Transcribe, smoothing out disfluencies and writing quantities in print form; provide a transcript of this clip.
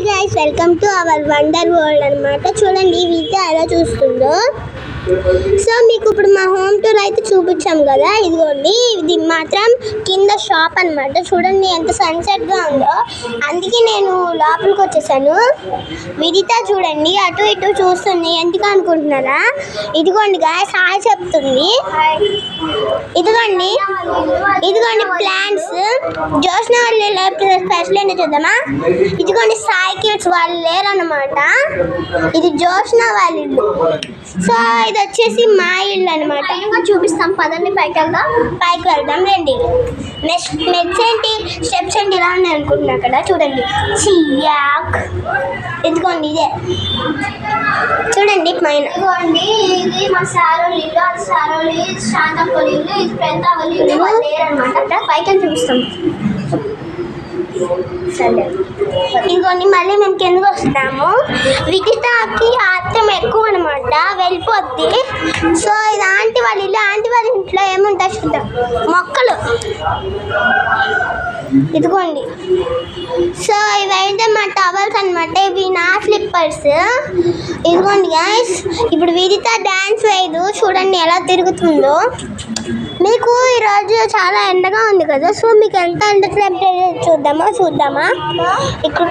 Hi guys, welcome to our wonder world అనమాట. చూడండి ఈ వీడియో ఎలా చూస్తుందో. సో మీకు ఇప్పుడు మా హోమ్ టూర్ అయితే చూపించాం కదా. ఇదిగోండి, ఇది మాత్రం కింద షాప్ అనమాట. చూడండి ఎంత సన్సెట్గా ఉందో. అందుకే నేను లోపలికి వచ్చేసాను. విదిత చూడండి అటు ఇటు చూస్తుంది. ఎందుకు అనుకుంటున్నారా? ఇదిగోండి గాయస్, హాయ్ చెప్తుంది. ఇదిగోండి ఇదిగోండి ప్లాంట్స్. జోష్న వాళ్ళు లేకపోతే స్పెషల్ ఏంటో చూద్దామా. ఇదిగోండి సాయి కిడ్స్ వాళ్ళు లేరన్నమాట. ఇది జోష్న వాళ్ళ ఇల్లు. సో ఇది వచ్చేసి మా ఇల్లు అనమాట. చూపిస్తాం పదండి, పైకి వెళ్దాం రండి. నెక్స్ట్ ఏంటి, స్టెప్స్ ఏంటి ఇలా ఉన్నాయి అనుకుంటున్నా. అక్కడ చూడండి చియాక్. ఇదిగోండి ఇదే చూడండి పైన. ఇదిగోండి ఇది మా సారోళ్ళు ఇల్లు. అది సారోళ్ళు, శాంతప్ప ఇల్లు, ఇది పెద్ద వాళ్ళు ఇల్లు. వాళ్ళు లేరనమాట. పైకి చూపిస్తాం. సరే ఇదిగోండి, మళ్ళీ మేము కిందకు వస్తాము. విదితకి ఆత్రం ఎక్కువ అనమాట, వెళ్ళిపోద్ది. సో ఇది ఆంటీ వాళ్ళ ఇల్లు. ఆంటీ వాళ్ళ ఇంట్లో ఏముంటాయి చూద్దాం. మొక్కలు. ఇదిగోండి. సో ఇవైతే మా టవల్స్ అనమాట. ఇవి నా స్లిప్పర్స్. ఇదిగోండి గైస్, ఇప్పుడు విదిత డ్యాన్స్ వేయదు. చూడండి ఎలా తిరుగుతుందో. మీకు ఈరోజు చాలా ఎండగా ఉంది కదా. సో మీకు ఎంత ఎండ చూద్దామా ఇక్కడ.